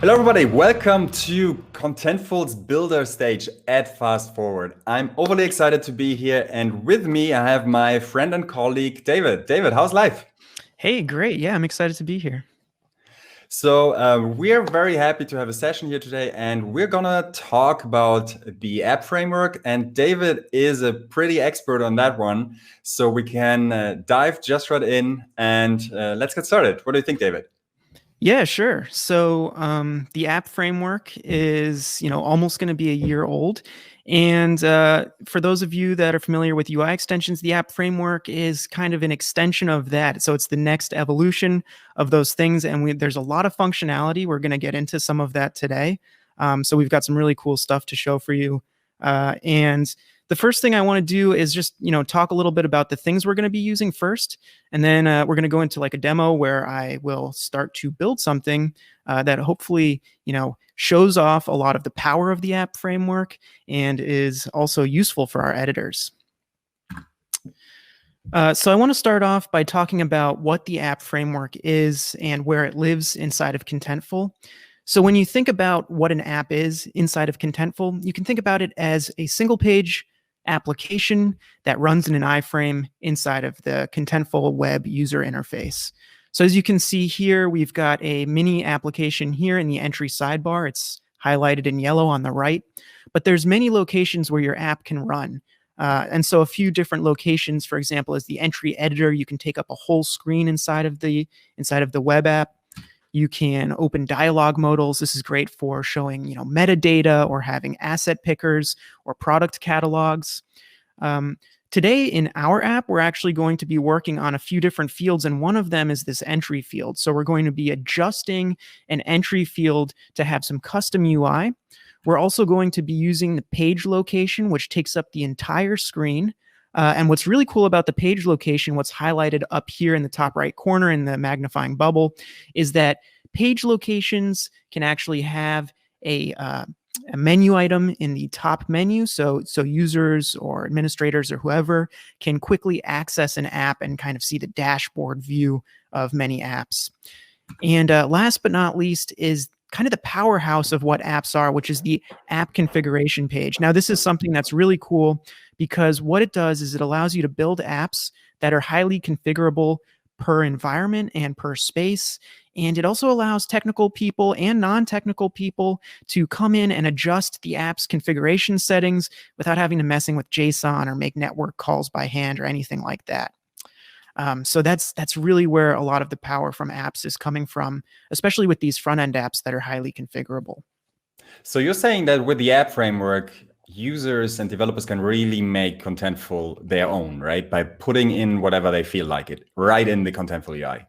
Hello, everybody. Welcome to Contentful's Builder stage at Fast Forward. I'm overly excited to be here, and with me, I have my friend and colleague, David. David, how's life? Hey, great. Yeah, I'm excited to be here. So we're very happy to have a session here today, and we're gonna talk about the app framework. And David is a pretty expert on that one, so we can dive just right in and let's get started. What do you think, David? Yeah, sure. So the app framework is, almost going to be a year old. And for those of you that are familiar with UI extensions, the app framework is kind of an extension of that. So it's the next evolution of those things. And there's a lot of functionality. We're going to get into some of that today. So we've got some really cool stuff to show for you. And the first thing I want to do is just, talk a little bit about the things we're going to be using first. And then we're going to go into like a demo where I will start to build something that hopefully, shows off a lot of the power of the app framework and is also useful for our editors. So I want to start off by talking about what the app framework is and where it lives inside of Contentful. So when you think about what an app is inside of Contentful, you can think about it as a single page application that runs in an iframe inside of the Contentful web user interface. So as you can see here, we've got a mini application here in the entry sidebar. It's highlighted in yellow on the right, but there's many locations where your app can run. And so a few different locations, for example, as the entry editor, you can take up a whole screen inside of the web app. You can open dialog modals. This is great for showing, metadata or having asset pickers or product catalogs. Today in our app, we're actually going to be working on a few different fields, and one of them is this entry field. So we're going to be adjusting an entry field to have some custom UI. We're also going to be using the page location, which takes up the entire screen. And what's really cool about the page location, what's highlighted up here in the top right corner in the magnifying bubble, is that page locations can actually have a menu item in the top menu. So users or administrators or whoever can quickly access an app and kind of see the dashboard view of many apps. And last but not least is kind of the powerhouse of what apps are, which is the app configuration page. Now, this is something that's really cool because what it does is it allows you to build apps that are highly configurable per environment and per space. And it also allows technical people and non-technical people to come in and adjust the app's configuration settings without having to messing with JSON or make network calls by hand or anything like that. So that's really where a lot of the power from apps is coming from, especially with these front-end apps that are highly configurable. So you're saying that with the app framework, users and developers can really make Contentful their own, right? By putting in whatever they feel like it right in the Contentful UI.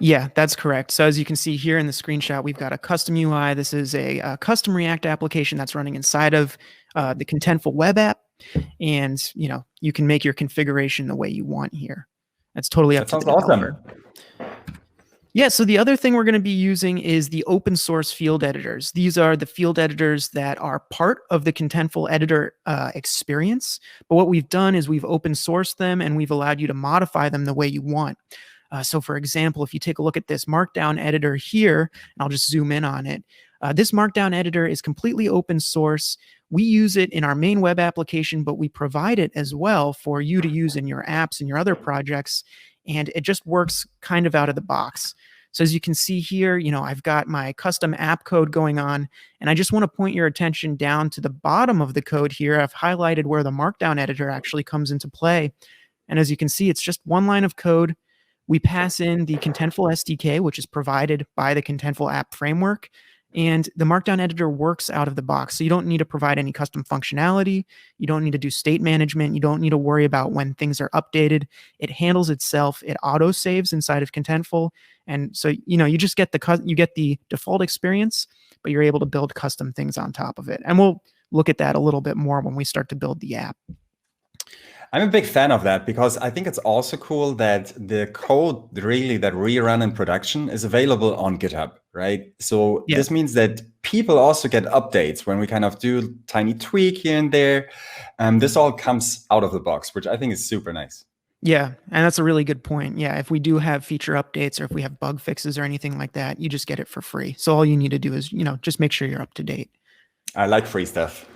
Yeah, that's correct. So as you can see here in the screenshot, we've got a custom UI. This is a custom React application that's running inside of the Contentful web app. And, you can make your configuration the way you want here. That's totally up to the developer. Awesome. Yeah, so the other thing we're going to be using is the open source field editors. These are the field editors that are part of the Contentful editor experience. But what we've done is we've open sourced them and we've allowed you to modify them the way you want. So for example, if you take a look at this Markdown editor here, and I'll just zoom in on it, this Markdown editor is completely open source. We use it in our main web application, but we provide it as well for you to use in your apps and your other projects. And it just works kind of out of the box. So as you can see here, I've got my custom app code going on, and I just want to point your attention down to the bottom of the code here. I've highlighted where the Markdown editor actually comes into play. And as you can see, it's just one line of code. We pass in the Contentful SDK, which is provided by the Contentful app framework. And the Markdown editor works out of the box. So you don't need to provide any custom functionality. You don't need to do state management. You don't need to worry about when things are updated. It handles itself. It auto saves inside of Contentful. And so, you just get the default experience, but you're able to build custom things on top of it. And we'll look at that a little bit more when we start to build the app. I'm a big fan of that because I think it's also cool that the code really that we run in production is available on GitHub, right? So This means that people also get updates when we kind of do tiny tweak here and there. This all comes out of the box, which I think is super nice. Yeah, and that's a really good point. Yeah, if we do have feature updates or if we have bug fixes or anything like that, you just get it for free. So all you need to do is, just make sure you're up to date. I like free stuff.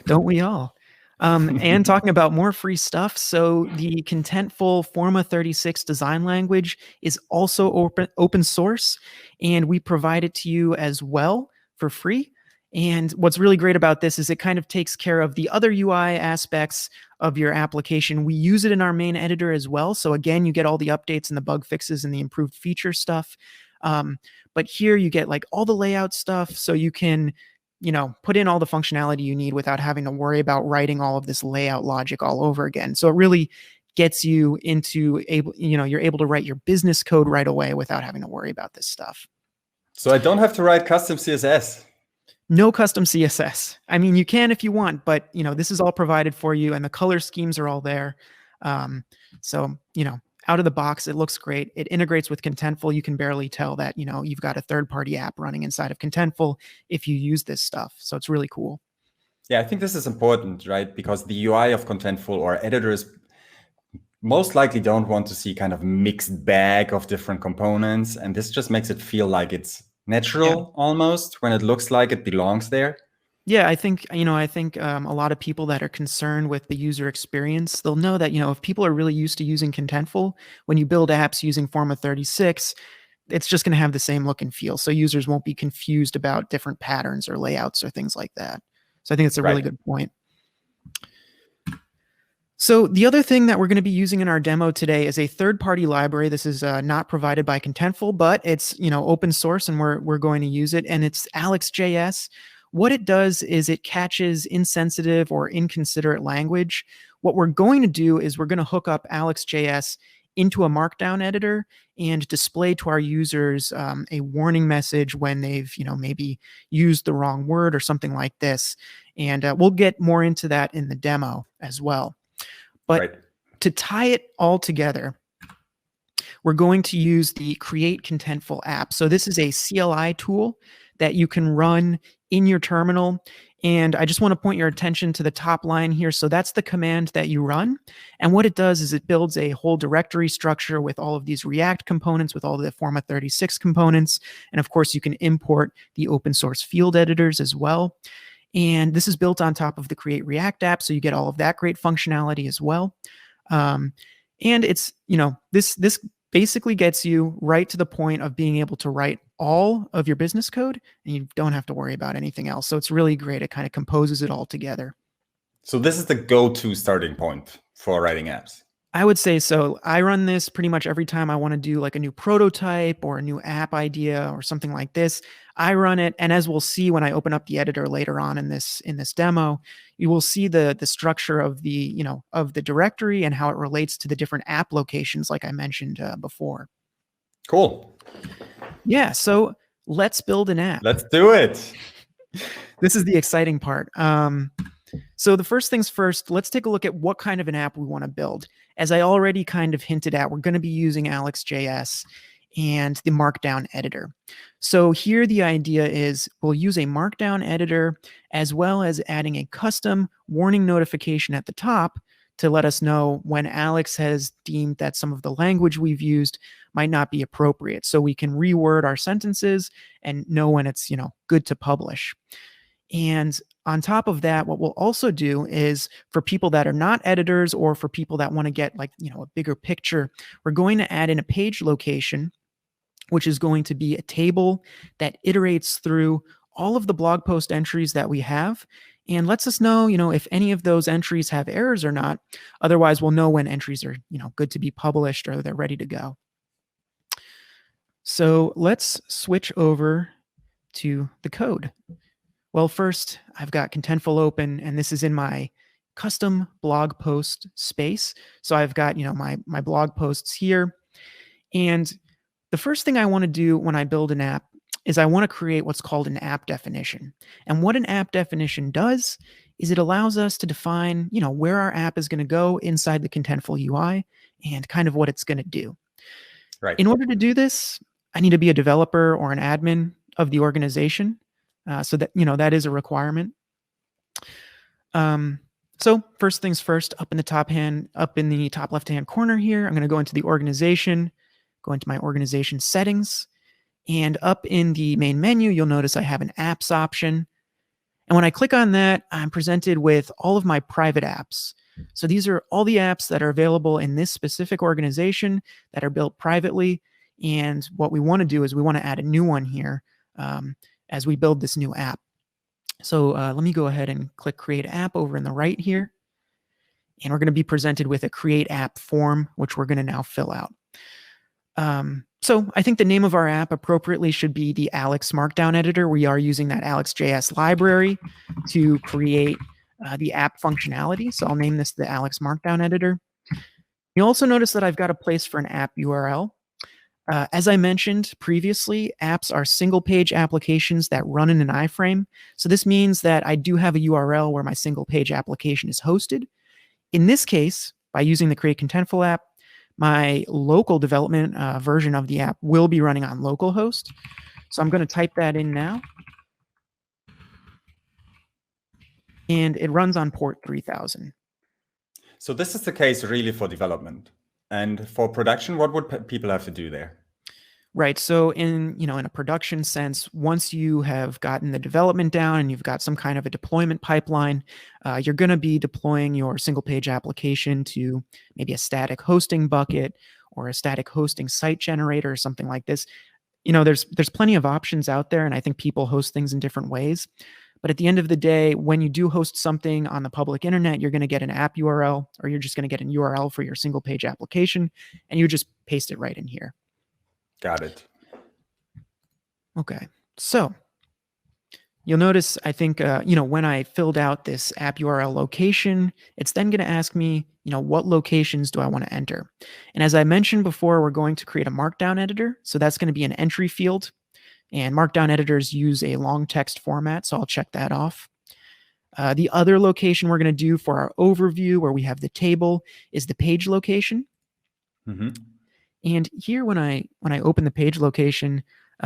Don't we all? And talking about more free stuff, so the Contentful Forma 36 design language is also open source, and we provide it to you as well for free. And what's really great about this is it kind of takes care of the other UI aspects of your application. We use it in our main editor as well. So again, you get all the updates and the bug fixes and the improved feature stuff. But here you get like all the layout stuff, so you can put in all the functionality you need without having to worry about writing all of this layout logic all over again. So it really gets you into you're able to write your business code right away without having to worry about this stuff. So I don't have to write custom CSS. No custom CSS. I mean, you can if you want, but this is all provided for you and the color schemes are all there. So, out of the box, it looks great. It integrates with Contentful. You can barely tell that, you've got a third-party app running inside of Contentful if you use this stuff. So it's really cool. Yeah, I think this is important, right? Because the UI of Contentful or editors most likely don't want to see kind of mixed bag of different components. And this just makes it feel like it's natural almost when it looks like it belongs there. Yeah, I think a lot of people that are concerned with the user experience, they'll know that, if people are really used to using Contentful, when you build apps using Forma 36, it's just going to have the same look and feel. So users won't be confused about different patterns or layouts or things like that. So I think it's a really good point. So the other thing that we're going to be using in our demo today is a third-party library. This is not provided by Contentful, but it's open source, and we're going to use it. And it's Alex.js. What it does is it catches insensitive or inconsiderate language. What we're going to do is we're going to hook up Alex.js into a markdown editor and display to our users a warning message when they've maybe used the wrong word or something like this. And we'll get more into that in the demo as well. But to tie it all together, we're going to use the Create Contentful app. So this is a CLI tool that you can run in your terminal. And I just want to point your attention to the top line here. So that's the command that you run. And what it does is it builds a whole directory structure with all of these React components, with all the Forma 36 components. And of course, you can import the open source field editors as well. And this is built on top of the Create React app, so you get all of that great functionality as well. And it's, this basically gets you right to the point of being able to write all of your business code, and you don't have to worry about anything else. So it's really great. It kind of composes it all together. So this is the go-to starting point for writing apps. I would say so. I run this pretty much every time I want to do like a new prototype or a new app idea or something like this. I run it, and as we'll see when I open up the editor later on in this demo, you will see the structure of the of the directory and how it relates to the different app locations, like I mentioned before. Cool. Yeah. So let's build an app. Let's do it. This is the exciting part. So the first things first, let's take a look at what kind of an app we want to build. As I already kind of hinted at, we're going to be using Alex.js and the Markdown editor. So here the idea is we'll use a Markdown editor as well as adding a custom warning notification at the top to let us know when Alex has deemed that some of the language we've used might not be appropriate. So we can reword our sentences and know when it's, good to publish. And on top of that, what we'll also do is for people that are not editors or for people that want to get like, a bigger picture, we're going to add in a page location, which is going to be a table that iterates through all of the blog post entries that we have and lets us know, if any of those entries have errors or not. Otherwise, we'll know when entries are, good to be published or they're ready to go. So let's switch over to the code. Well, first, I've got Contentful open, and this is in my custom blog post space. So I've got, my blog posts here. And the first thing I want to do when I build an app is I want to create what's called an app definition. And what an app definition does is it allows us to define, where our app is going to go inside the Contentful UI and kind of what it's going to do. Right. In order to do this, I need to be a developer or an admin of the organization. So that, that is a requirement. So first things first, up in the top left-hand corner here, I'm going to go into the organization, go into my organization settings, and up in the main menu, you'll notice I have an apps option. And when I click on that, I'm presented with all of my private apps. So these are all the apps that are available in this specific organization that are built privately. And what we want to do is we want to add a new one here as we build this new app. So let me go ahead and click Create App over in the right here. And we're going to be presented with a Create App form, which we're going to now fill out. So I think the name of our app appropriately should be the Alex Markdown Editor. We are using that Alex.js library to create the app functionality. So I'll name this the Alex Markdown Editor. You also notice that I've got a place for an app URL. As I mentioned previously, apps are single-page applications that run in an iframe. So this means that I do have a URL where my single-page application is hosted. In this case, by using the Create Contentful app, my local development version of the app will be running on localhost. So I'm going to type that in now. And it runs on port 3000. So this is the case really for development. And for production, what would people have to do there? Right. So in a production sense, once you have gotten the development down and you've got some kind of a deployment pipeline, you're going to be deploying your single page application to maybe a static hosting bucket or a static hosting site generator or something like this. There's plenty of options out there, and I think people host things in different ways. But at the end of the day, when you do host something on the public internet, you're going to get an app URL, or you're just going to get an URL for your single page application, and you just paste it right in here. Got it. Okay, so you'll notice, I think, when I filled out this app URL location, it's then going to ask me, what locations do I want to enter? And as I mentioned before, we're going to create a Markdown editor. So that's going to be an entry field. And Markdown editors use a long text format, so I'll check that off. The other location we're going to do for our overview, where we have the table, is the page location. Mm-hmm. And here, when I open the page location,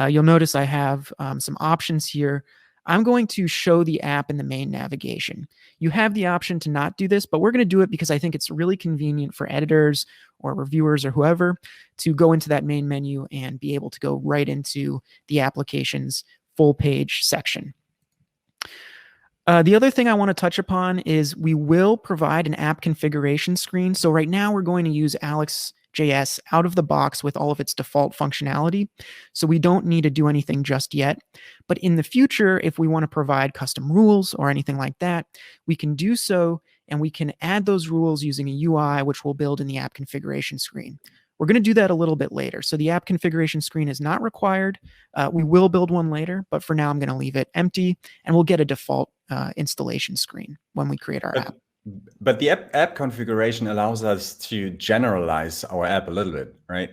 you'll notice I have some options here. I'm going to show the app in the main navigation. You have the option to not do this, but we're going to do it because I think it's really convenient for editors or reviewers or whoever to go into that main menu and be able to go right into the application's full page section. The other thing I want to touch upon is we will provide an app configuration screen. So right now we're going to use Alex.js out of the box with all of its default functionality. So we don't need to do anything just yet. But in the future, if we want to provide custom rules or anything like that, we can do so, and we can add those rules using a UI, which we'll build in the app configuration screen. We're going to do that a little bit later. So the app configuration screen is not required. We will build one later, but for now I'm going to leave it empty, and we'll get a default installation screen when we create our app. But the app configuration allows us to generalize our app a little bit, right?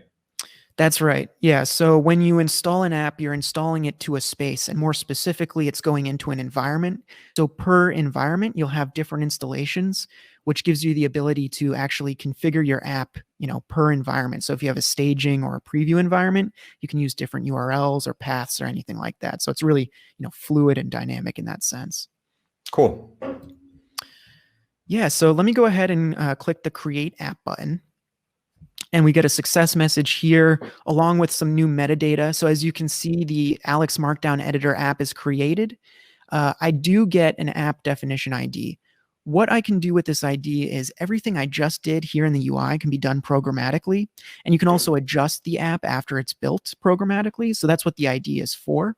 That's right. Yeah. So when you install an app, you're installing it to a space, and more specifically, it's going into an environment. So per environment, you'll have different installations, which gives you the ability to actually configure your app, per environment. So if you have a staging or a preview environment, you can use different URLs or paths or anything like that. So it's really, fluid and dynamic in that sense. Cool. Yeah. So let me go ahead and click the Create App button. And we get a success message here along with some new metadata. So as you can see, the Alex Markdown Editor app is created. I do get an app definition ID. What I can do with this ID is everything I just did here in the UI can be done programmatically. And you can also adjust the app after it's built programmatically. So that's what the ID is for.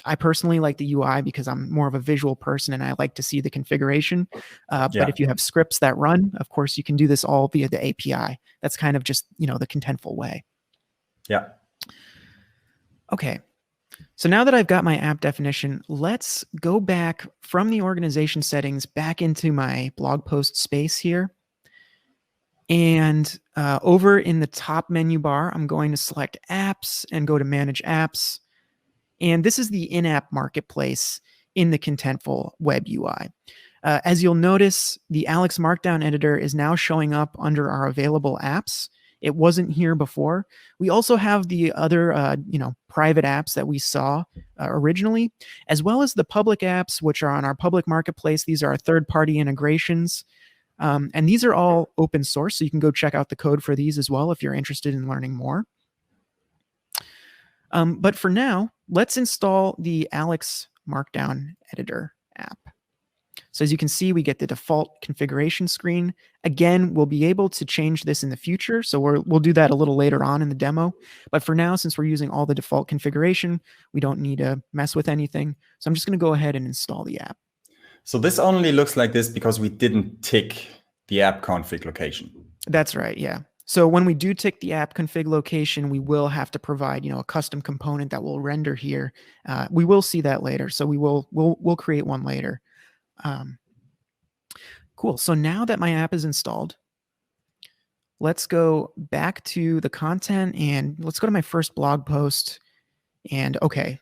I personally like the UI because I'm more of a visual person and I like to see the configuration. But if you have scripts that run, of course, you can do this all via the API. That's kind of just, the Contentful way. Yeah. Okay. So now that I've got my app definition, let's go back from the organization settings back into my blog post space here. And over in the top menu bar, I'm going to select apps and go to manage apps. And this is the in-app marketplace in the Contentful web UI. As you'll notice, the Alex Markdown Editor is now showing up under our available apps. It wasn't here before. We also have the other, private apps that we saw originally, as well as the public apps, which are on our public marketplace. These are our third-party integrations. And these are all open source, so you can go check out the code for these as well if you're interested in learning more. But for now, let's install the Alex Markdown Editor app. So as you can see, we get the default configuration screen. Again, we'll be able to change this in the future, so we'll do that a little later on in the demo. But for now, since we're using all the default configuration, we don't need to mess with anything. So I'm just going to go ahead and install the app. So this only looks like this because we didn't tick the app config location. That's right, yeah. So when we do tick the app config location, we will have to provide, a custom component that will render here. We will see that later, so we'll create one later. Cool. So now that my app is installed, let's go back to the content and let's go to my first blog post. And okay,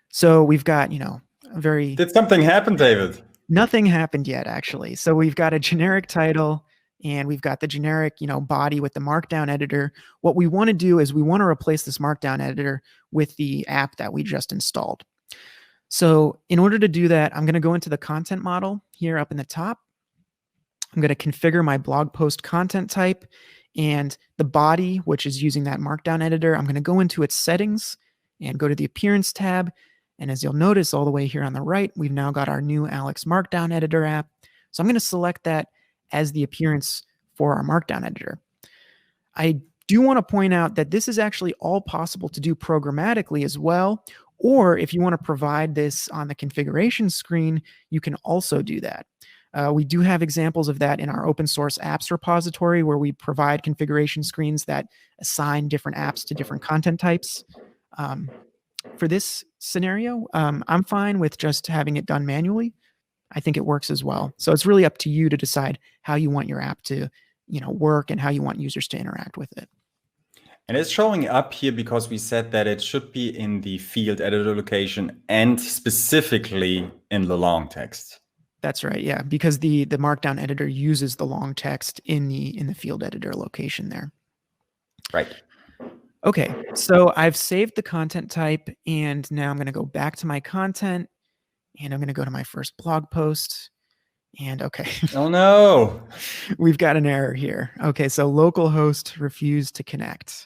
so we've got, a very... Did something happen, David? Nothing happened yet, actually. So we've got a generic title and we've got the generic, body with the Markdown editor. What we want to do is we want to replace this Markdown editor with the app that we just installed. So in order to do that, I'm going to go into the content model here up in the top. I'm going to configure my blog post content type and the body, which is using that Markdown editor. I'm going to go into its settings and go to the appearance tab. And as you'll notice all the way here on the right, we've now got our new Alex Markdown editor app. So I'm going to select that as the appearance for our Markdown editor. I do want to point out that this is actually all possible to do programmatically as well. Or if you want to provide this on the configuration screen, you can also do that. We do have examples of that in our open source apps repository where we provide configuration screens that assign different apps to different content types. For this scenario, I'm fine with just having it done manually. I think it works as well. So it's really up to you to decide how you want your app to, work and how you want users to interact with it. And it's showing up here because we said that it should be in the field editor location and specifically in the long text. That's right, yeah, because the Markdown editor uses the long text in the field editor location there. Right. Okay, so I've saved the content type, and now I'm going to go back to my content, and I'm going to go to my first blog post, and okay. Oh no! We've got an error here. Okay, so localhost refused to connect.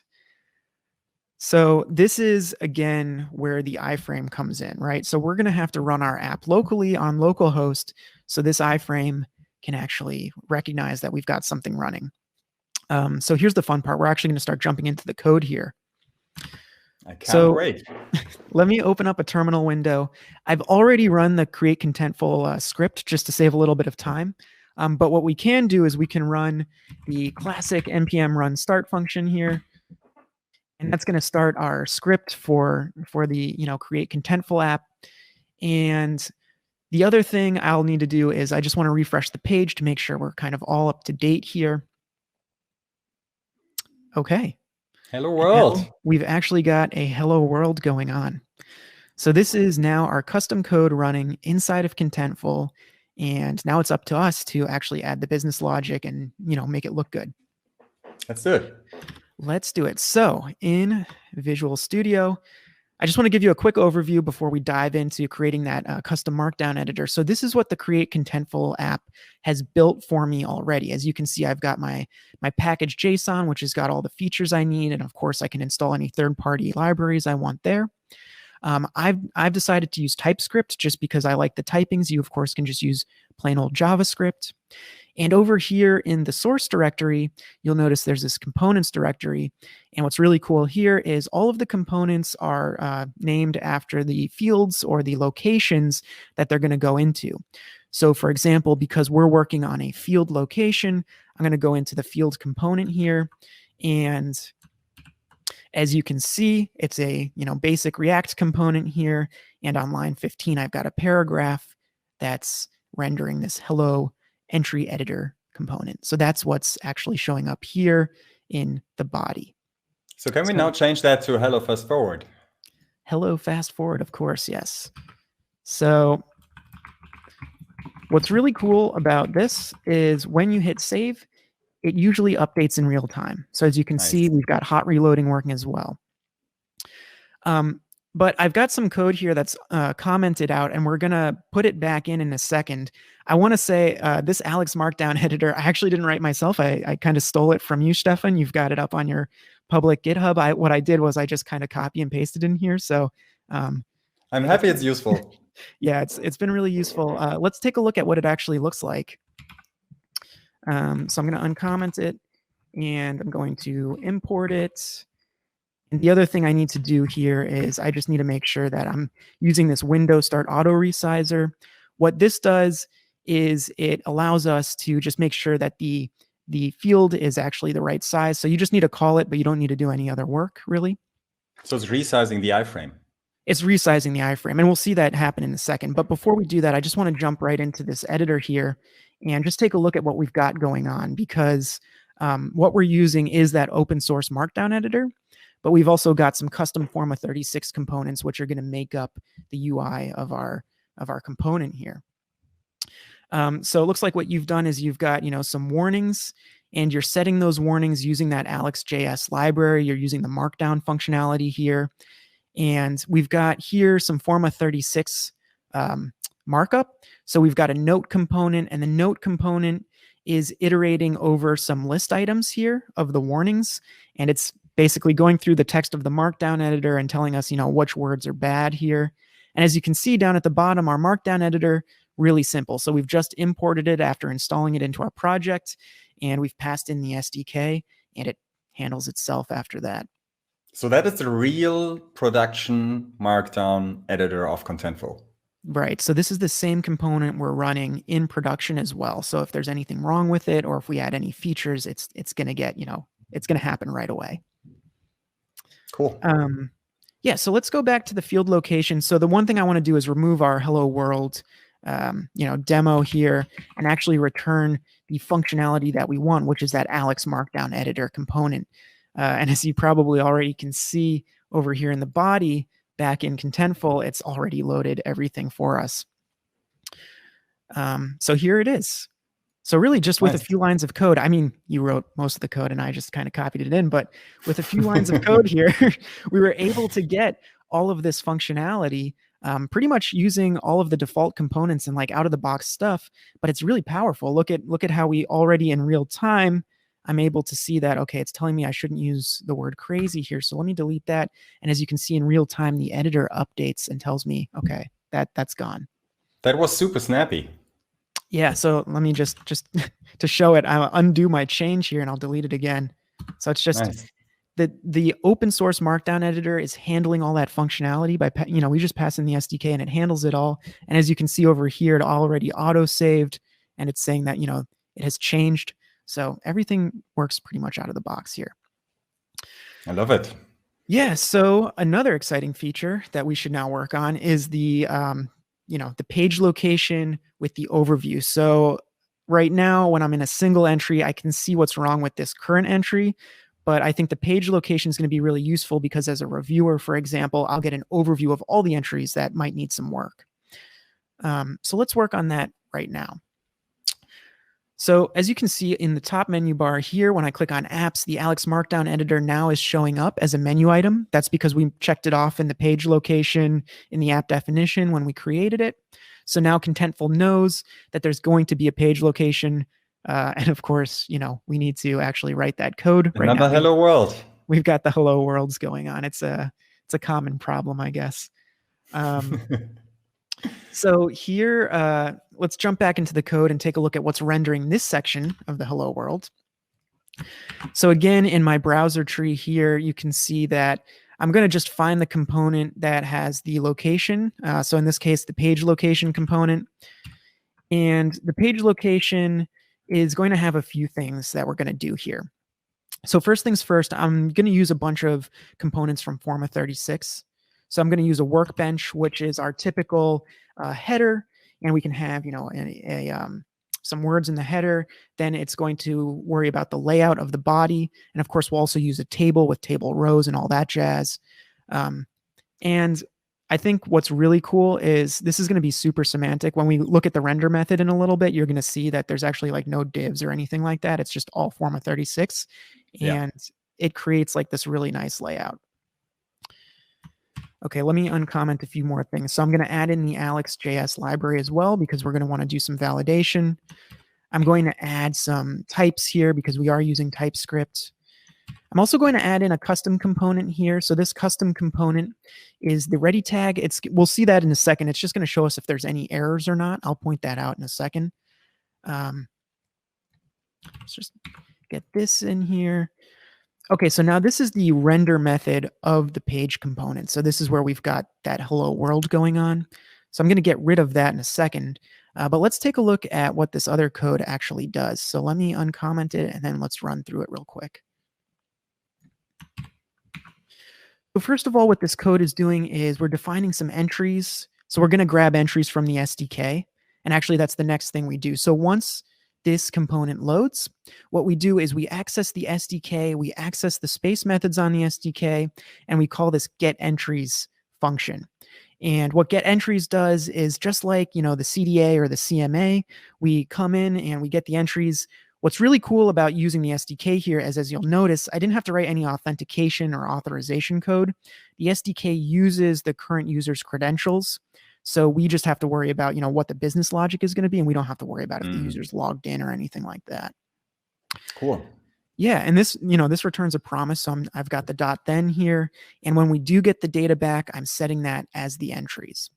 So this is, again, where the iframe comes in, right? So we're going to have to run our app locally on localhost, so this iframe can actually recognize that we've got something running. So here's the fun part. We're actually going to start jumping into the code here. I can't wait. Let me open up a terminal window. I've already run the create contentful script just to save a little bit of time. But what we can do is we can run the classic npm run start function here. And that's going to start our script for the create contentful app. And the other thing I'll need to do is I just want to refresh the page to make sure we're kind of all up to date here. Okay. Hello world. Now we've actually got a hello world going on. So this is now our custom code running inside of Contentful. And now it's up to us to actually add the business logic and, make it look good. Let's do it. Let's do it. So in Visual Studio, I just want to give you a quick overview before we dive into creating that custom Markdown editor. So this is what the Create Contentful app has built for me already. As you can see, I've got my package JSON, which has got all the features I need. And of course, I can install any third-party libraries I want there. I've decided to use TypeScript just because I like the typings. You, of course, can just use plain old JavaScript. And over here in the source directory, you'll notice there's this components directory. And what's really cool here is all of the components are named after the fields or the locations that they're going to go into. So for example, because we're working on a field location, I'm going to go into the field component here. And as you can see, it's a basic React component here. And on line 15, I've got a paragraph that's rendering this hello entry editor component. So that's what's actually showing up here in the body. So can we now change that to hello fast forward? Hello fast forward, of course, yes. So what's really cool about this is when you hit save, it usually updates in real time. So as you can see, we've got hot reloading working as well. But I've got some code here that's commented out, and we're going to put it back in a second. I want to say this Alex Markdown editor, I actually didn't write myself. I kind of stole it from you, Stefan. You've got it up on your public GitHub. What I did was I just kind of copy and pasted in here. So I'm happy it's useful. Yeah, it's been really useful. Let's take a look at what it actually looks like. So I'm going to uncomment it, and I'm going to import it. And the other thing I need to do here is I just need to make sure that I'm using this Windows Start Auto Resizer. What this does is it allows us to just make sure that the field is actually the right size. So you just need to call it, but you don't need to do any other work, really. So it's resizing the iframe. It's resizing the iframe, and we'll see that happen in a second. But before we do that, I just want to jump right into this editor here and just take a look at what we've got going on, because what we're using is that open source Markdown editor. But we've also got some custom Forma 36 components, which are going to make up the UI of our component here. So it looks like what you've done is you've got some warnings, and you're setting those warnings using that Alex.js library. You're using the Markdown functionality here, and we've got here some Forma 36 markup. So we've got a note component, and the note component is iterating over some list items here of the warnings, and it's basically going through the text of the Markdown editor and telling us, which words are bad here. And as you can see down at the bottom, our Markdown editor, really simple. So we've just imported it after installing it into our project, and we've passed in the SDK, and it handles itself after that. So that is the real production Markdown editor of Contentful. Right. So this is the same component we're running in production as well. So if there's anything wrong with it, or if we add any features, it's going to get, it's going to happen right away. Cool. Yeah, so let's go back to the field location. So the one thing I want to do is remove our hello world, demo here, and actually return the functionality that we want, which is that Alex Markdown editor component. And as you probably already can see over here in the body, back in Contentful, it's already loaded everything for us. So here it is. So really just with a few lines of code, I mean, you wrote most of the code and I just kind of copied it in, but with a few lines of code here, we were able to get all of this functionality pretty much using all of the default components and like out of the box stuff, but it's really powerful. Look at how we already in real time, I'm able to see that, okay, it's telling me I shouldn't use the word crazy here. So let me delete that. And as you can see in real time, the editor updates and tells me, okay, that's gone. That was super snappy. Yeah, so let me just to show it, I'll undo my change here and I'll delete it again. So it's just nice. The open source Markdown editor is handling all that functionality by, we just pass in the SDK and it handles it all. And as you can see over here, it already auto-saved and it's saying that, it has changed. So everything works pretty much out of the box here. I love it. Yeah, so another exciting feature that we should now work on is the the page location with the overview. So right now, when I'm in a single entry, I can see what's wrong with this current entry, but I think the page location is going to be really useful because as a reviewer, for example, I'll get an overview of all the entries that might need some work. So let's work on that right now. So as you can see in the top menu bar here, when I click on apps, the Alex Markdown editor now is showing up as a menu item. That's because we checked it off in the page location in the app definition when we created it. So now Contentful knows that there's going to be a page location. And of course, we need to actually write that code. Another right now, hello world. We've got the hello worlds going on. It's a common problem, I guess. So here, let's jump back into the code and take a look at what's rendering this section of the hello world. So again, in my browser tree here, you can see that I'm going to just find the component that has the location. So in this case, the page location component. And the page location is going to have a few things that we're going to do here. So first things first, I'm going to use a bunch of components from Forma 36. So I'm going to use a workbench, which is our typical header, and we can have, some words in the header. Then it's going to worry about the layout of the body. And of course, we'll also use a table with table rows and all that jazz. And I think what's really cool is this is going to be super semantic. When we look at the render method in a little bit, you're going to see that there's actually like no divs or anything like that. It's just all Forma 36, and it creates like this really nice layout. Okay, let me uncomment a few more things. So I'm going to add in the Alex.js library as well, because we're going to want to do some validation. I'm going to add some types here because we are using TypeScript. I'm also going to add in a custom component here. So this custom component is the ready tag. We'll see that in a second. It's just going to show us if there's any errors or not. I'll point that out in a second. Let's just get this in here. Okay, so now this is the render method of the page component. So this is where we've got that hello world going on. So I'm going to get rid of that in a second. But let's take a look at what this other code actually does. So let me uncomment it, and then let's run through it real quick. So first of all, what this code is doing is we're defining some entries. So we're going to grab entries from the SDK. And actually, that's the next thing we do. So once this component loads, what we do is we access the SDK, we access the space methods on the SDK, and we call this getEntries function. And what getEntries does is just like, the CDA or the CMA, we come in and we get the entries. What's really cool about using the SDK here is, as you'll notice, I didn't have to write any authentication or authorization code. The SDK uses the current user's credentials. So we just have to worry about, what the business logic is going to be, and we don't have to worry about if the user's logged in or anything like that. Cool. Yeah, and this, this returns a promise. So I've got the .then here, and when we do get the data back, I'm setting that as the entries.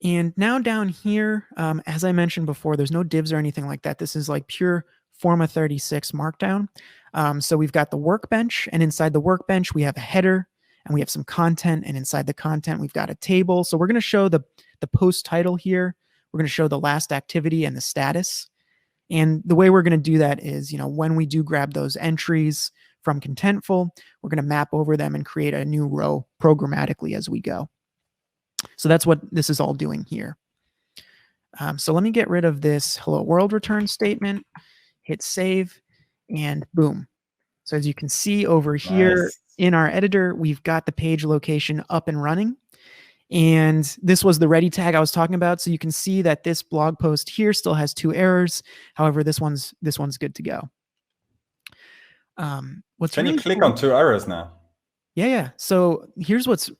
And now down here, as I mentioned before, there's no divs or anything like that. This is like pure Forma 36 markdown. So we've got the workbench, and inside the workbench, we have a header, and we have some content, and inside the content, we've got a table. So we're going to show the post title here. We're going to show the last activity and the status. And the way we're going to do that is, when we do grab those entries from Contentful, we're going to map over them and create a new row programmatically as we go. So that's what this is all doing here. So let me get rid of this hello world return statement, hit save, and boom. So as you can see over here in our editor, we've got the page location up and running. And this was the ready tag I was talking about. So you can see that this blog post here still has 2 errors. However, this one's good to go. Can you click on 2 errors now? Yeah. So here's what's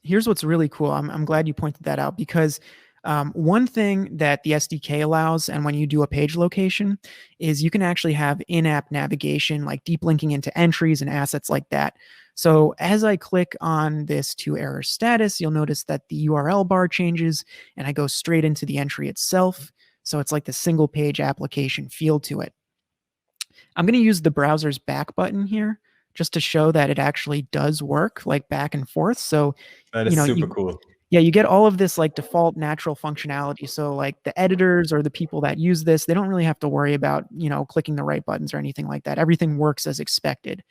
really cool. I'm glad you pointed that out, because one thing that the SDK allows, and when you do a page location, is you can actually have in-app navigation, like deep linking into entries and assets like that. So as I click on this 2 error status, you'll notice that the URL bar changes and I go straight into the entry itself. So it's like the single page application feel to it. I'm going to use the browser's back button here just to show that it actually does work, like back and forth. So that is super cool. Yeah, you get all of this like default natural functionality. So like the editors or the people that use this, they don't really have to worry about, clicking the right buttons or anything like that. Everything works as expected.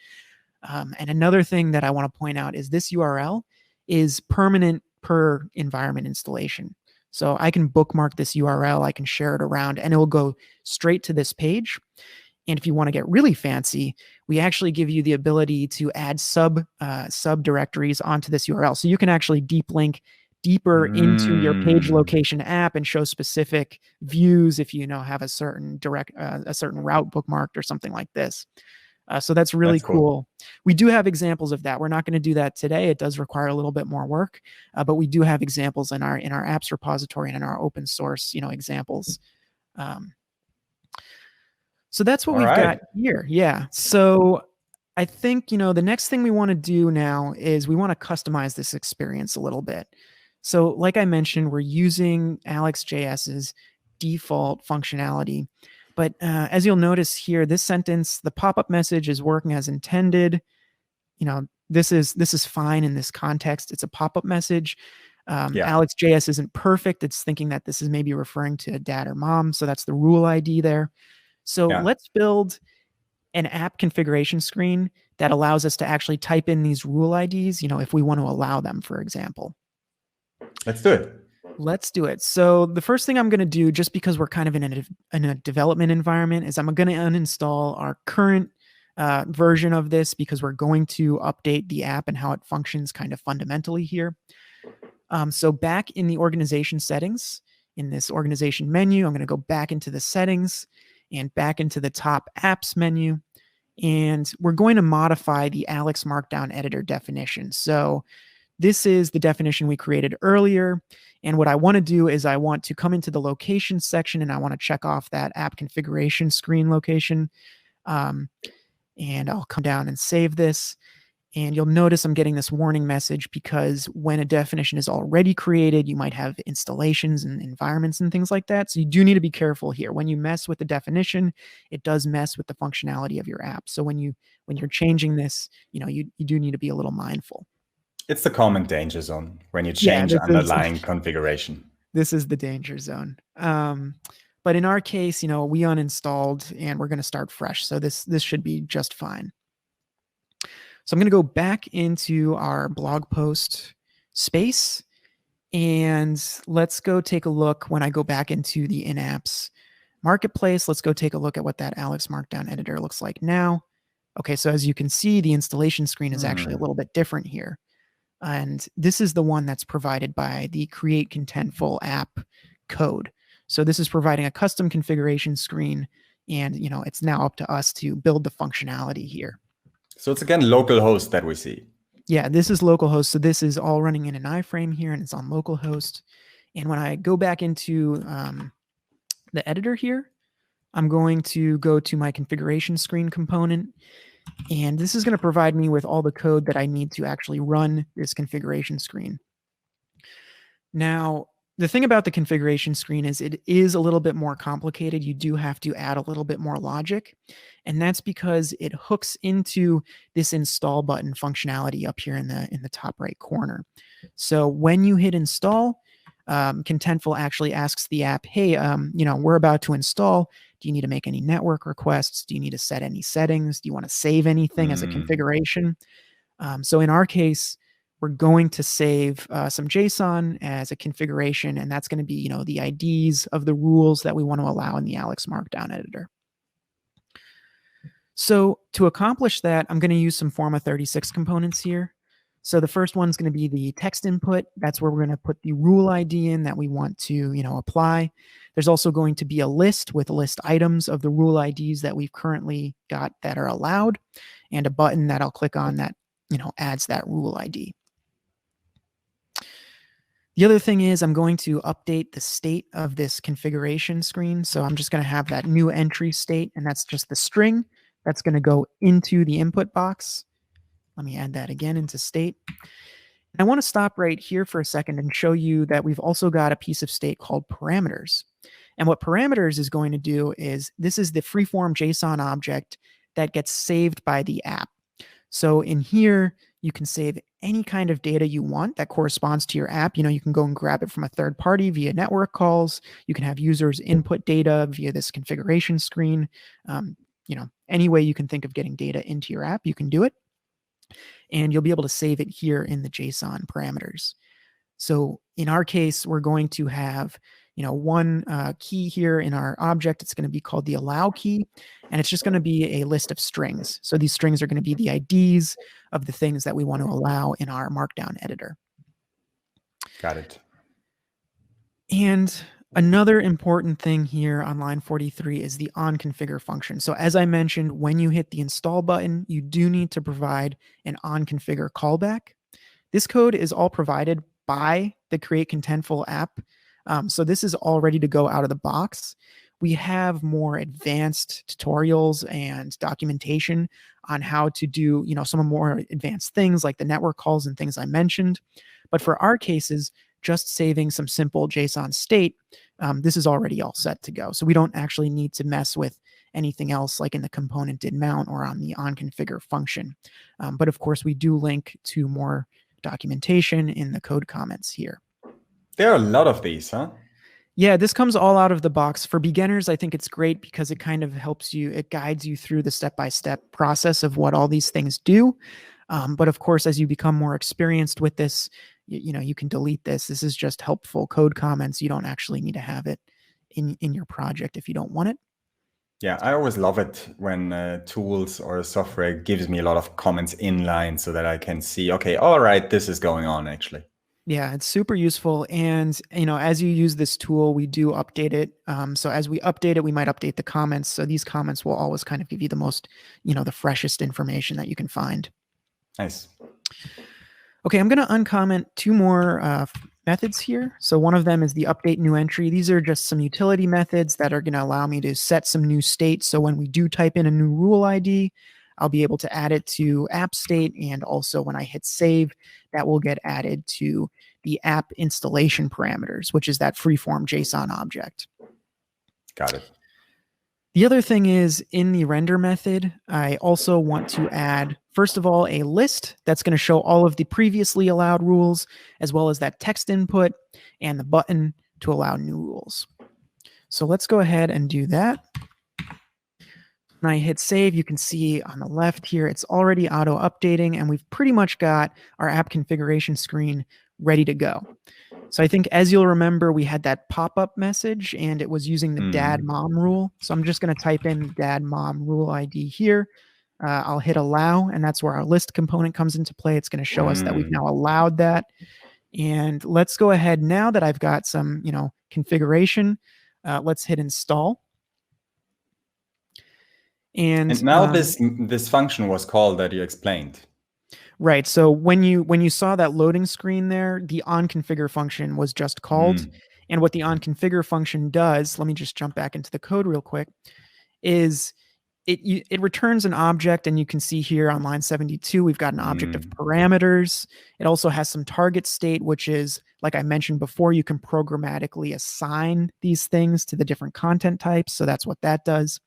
And another thing that I want to point out is this URL is permanent per environment installation. So I can bookmark this URL, I can share it around, and it will go straight to this page. And if you want to get really fancy, we actually give you the ability to add subdirectories onto this URL. So you can actually deep link deeper into your page location app and show specific views if you have a certain route bookmarked or something like this. So that's really cool. We do have examples of that. We're not going to do that today. It does require a little bit more work, but we do have examples in our apps repository and in our open source examples. So that's what we've got here. Yeah. So I think, the next thing we want to do now is we want to customize this experience a little bit. So like I mentioned, we're using Alex.js's default functionality. But as you'll notice here, this sentence, the pop-up message is working as intended. This is fine in this context. It's a pop-up message. Alex.js isn't perfect. It's thinking that this is maybe referring to dad or mom. So that's the rule ID there. So let's build an app configuration screen that allows us to actually type in these rule IDs, if we want to allow them, for example. Let's do it. Let's do it. So the first thing I'm going to do, just because we're kind of in a development environment, is I'm going to uninstall our current version of this, because we're going to update the app and how it functions kind of fundamentally here. So back in the organization settings, in this organization menu, I'm going to go back into the settings and back into the top apps menu. And we're going to modify the Alex Markdown editor definition. So this is the definition we created earlier. And what I want to do is I want to come into the location section and I want to check off that app configuration screen location. And I'll come down and save this. And you'll notice I'm getting this warning message because when a definition is already created, you might have installations and environments and things like that. So you do need to be careful here. When you mess with the definition, it does mess with the functionality of your app. So when you're changing this, you do need to be a little mindful. It's the common danger zone when you change underlying configuration. This is the danger zone. But in our case, we uninstalled and we're going to start fresh. So this should be just fine. So I'm going to go back into our blog post space and let's go take a look when I go back into the in-apps marketplace. Let's go take a look at what that Alex Markdown editor looks like now. Okay, so as you can see, the installation screen is actually a little bit different here. And this is the one that's provided by the Create Contentful app code. So this is providing a custom configuration screen and it's now up to us to build the functionality here. So it's again localhost that we see. Yeah, this is localhost. So this is all running in an iframe here and it's on localhost. And when I go back into the editor here, I'm going to go to my configuration screen component. And this is going to provide me with all the code that I need to actually run this configuration screen. Now, the thing about the configuration screen is it is a little bit more complicated. You do have to add a little bit more logic. And that's because it hooks into this install button functionality up here in the top right corner. So when you hit install, Contentful actually asks the app, hey, we're about to install. Do you need to make any network requests? Do you need to set any settings? Do you want to save anything as a configuration? So in our case, we're going to save some JSON as a configuration, and that's going to be, the IDs of the rules that we want to allow in the Alex Markdown editor. So to accomplish that, I'm going to use some Forma 36 components here. So the first one's going to be the text input. That's where we're going to put the rule ID in that we want to, apply. There's also going to be a list with list items of the rule IDs that we've currently got that are allowed, and a button that I'll click on that, adds that rule ID. The other thing is I'm going to update the state of this configuration screen. So I'm just going to have that new entry state, and that's just the string that's going to go into the input box. Let me add that again into state. I want to stop right here for a second and show you that we've also got a piece of state called parameters. And what parameters is going to do is this is the freeform JSON object that gets saved by the app. So in here, you can save any kind of data you want that corresponds to your app. You can go and grab it from a third party via network calls. You can have users input data via this configuration screen. Any way you can think of getting data into your app, you can do it. And you'll be able to save it here in the JSON parameters. So in our case, we're going to have, one key here in our object. It's going to be called the allow key, and it's just going to be a list of strings. So these strings are going to be the IDs of the things that we want to allow in our Markdown editor. Got it. And another important thing here on line 43 is the onConfigure function. So as I mentioned, when you hit the install button, you do need to provide an onConfigure callback. This code is all provided by the Create Contentful app. So this is all ready to go out of the box. We have more advanced tutorials and documentation on how to do, some more advanced things like the network calls and things I mentioned. But for our cases, just saving some simple JSON state, this is already all set to go. So we don't actually need to mess with anything else like in the component did mount or on the onConfigure function. But of course, we do link to more documentation in the code comments here. There are a lot of these, huh? Yeah, this comes all out of the box. For beginners, I think it's great because it kind of helps you, it guides you through the step-by-step process of what all these things do. But of course, as you become more experienced with this, you can delete this. This is just helpful code comments. You don't actually need to have it in your project if you don't want it. Yeah, I always love it when tools or software gives me a lot of comments inline so that I can see, okay, all right, this is going on actually. Yeah, it's super useful. And, as you use this tool, we do update it. So as we update it, we might update the comments. So these comments will always kind of give you the most, the freshest information that you can find. Nice. Okay, I'm going to uncomment two more methods here. So one of them is the update new entry. These are just some utility methods that are going to allow me to set some new state. So when we do type in a new rule ID, I'll be able to add it to app state. And also when I hit save, that will get added to the app installation parameters, which is that freeform JSON object. Got it. The other thing is in the render method, I also want to add, first of all, a list that's going to show all of the previously allowed rules, as well as that text input and the button to allow new rules. So let's go ahead and do that. When I hit save, you can see on the left here, it's already auto updating, and we've pretty much got our app configuration screen ready to go. So I think, as you'll remember, we had that pop-up message and it was using the dad mom rule. So I'm just going to type in dad mom rule ID here. I'll hit allow, and that's where our list component comes into play. It's going to show us that we've now allowed that. And let's go ahead, now that I've got some, configuration, let's hit install. And now this function was called that you explained. Right. So when you saw that loading screen there, the onConfigure function was just called. And what the onConfigure function does, let me just jump back into the code real quick, is it returns an object, and you can see here on line 72, we've got an object of parameters. It also has some target state, which is, like I mentioned before, you can programmatically assign these things to the different content types. So that's what that does.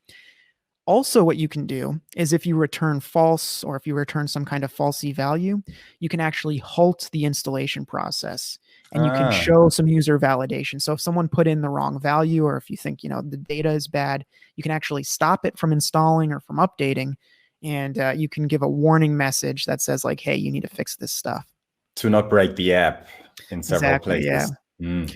Also, what you can do is if you return false, or if you return some kind of falsy value, you can actually halt the installation process, and you can show some user validation. So if someone put in the wrong value, or if you think, the data is bad, you can actually stop it from installing or from updating. And you can give a warning message that says like, hey, you need to fix this stuff. To not break the app in several places. Yeah.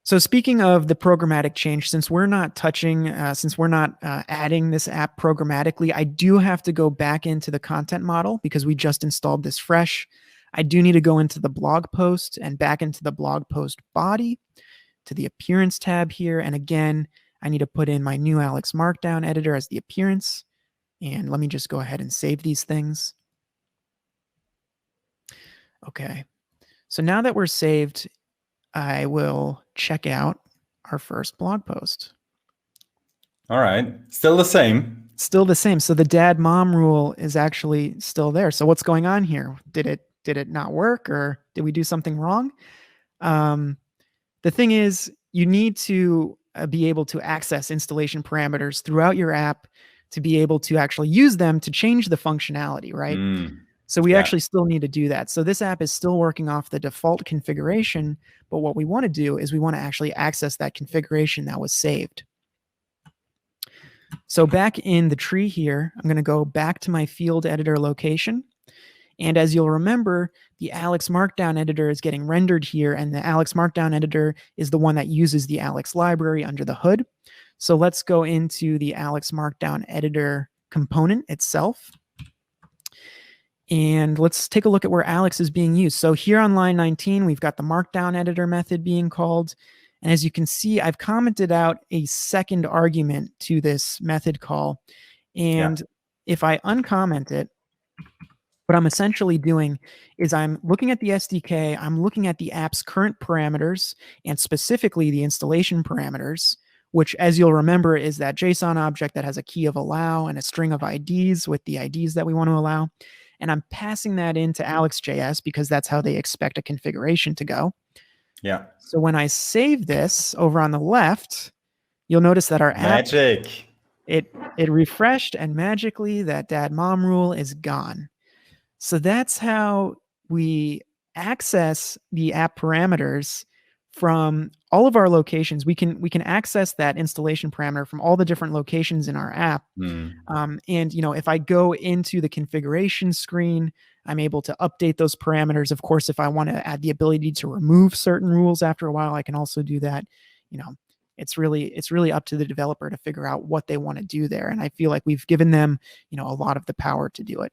So speaking of the programmatic change, since we're not touching, adding this app programmatically, I do have to go back into the content model because we just installed this fresh. I do need to go into the blog post and back into the blog post body to the appearance tab here. And again, I need to put in my new Alex Markdown editor as the appearance. And let me just go ahead and save these things. Okay. So now that we're saved, I will check out our first blog post. All right. Still the same. Still the same. So the dad mom rule is actually still there. So what's going on here? Did it not work, or did we do something wrong? The thing is, you need to be able to access installation parameters throughout your app to be able to actually use them to change the functionality, right? So we actually still need to do that. So this app is still working off the default configuration, but what we want to do is we want to actually access that configuration that was saved. So back in the tree here, I'm going to go back to my field editor location. And as you'll remember, the Alex Markdown editor is getting rendered here, and the Alex Markdown editor is the one that uses the Alex library under the hood. So let's go into the Alex Markdown editor component itself. And let's take a look at where Alex is being used. So here on line 19, we've got the Markdown editor method being called. And as you can see, I've commented out a second argument to this method call. And if I uncomment it, what I'm essentially doing is I'm looking at the SDK, I'm looking at the app's current parameters, and specifically the installation parameters, which, as you'll remember, is that JSON object that has a key of allow and a string of IDs with the IDs that we want to allow. And I'm passing that into AlexJS because that's how they expect a configuration to go. Yeah. So when I save this over on the left, you'll notice that our app, it refreshed, and magically that dad mom rule is gone. So that's how we access the app parameters from all of our locations. We can access that installation parameter from all the different locations in our app. And if I go into the configuration screen, I'm able to update those parameters. Of course, if I want to add the ability to remove certain rules after a while, I can also do that. It's really up to the developer to figure out what they want to do there. And I feel like we've given them, a lot of the power to do it.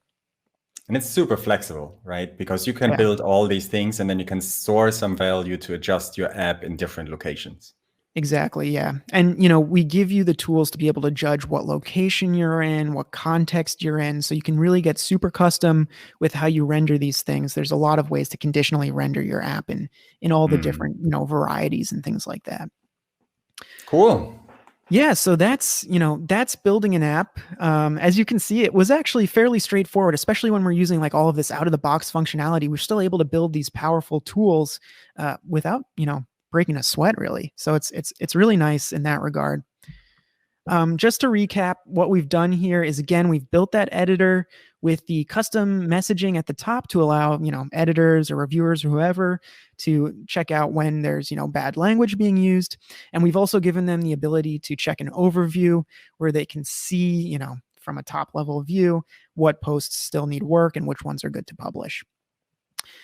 And it's super flexible, right? Because you can Yeah. build all these things and then you can store some value to adjust your app in different locations. Exactly, yeah. And we give you the tools to be able to judge what location you're in, what context you're in, so you can really get super custom with how you render these things. There's a lot of ways to conditionally render your app in all the different, varieties and things like that. Cool. Yeah, so that's building an app. As you can see, it was actually fairly straightforward, especially when we're using like all of this out of the box functionality. We're still able to build these powerful tools without breaking a sweat, really. So it's really nice in that regard. Just to recap, what we've done here is, again, we've built that editor with the custom messaging at the top to allow, editors or reviewers or whoever to check out when there's, bad language being used. And we've also given them the ability to check an overview where they can see, from a top level view, what posts still need work and which ones are good to publish.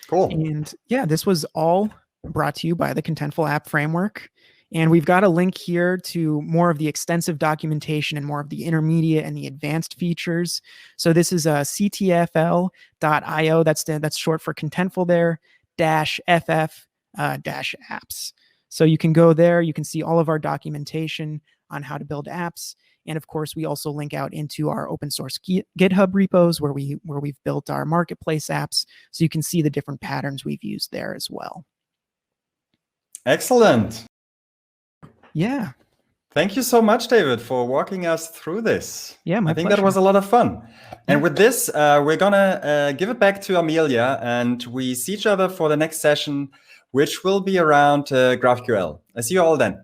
Cool. And yeah, this was all brought to you by the Contentful app framework. And we've got a link here to more of the extensive documentation and more of the intermediate and the advanced features. So this is ctfl.io. That's short for Contentful there, -ff -apps. So you can go there. You can see all of our documentation on how to build apps. And of course, we also link out into our open source GitHub repos where we've built our marketplace apps. So you can see the different patterns we've used there as well. Excellent. Yeah. Thank you so much, David, for walking us through this. Yeah, my I think pleasure. that was a lot of fun. And with this, we're going to give it back to Amelia, and we see each other for the next session, which will be around GraphQL. I see you all then.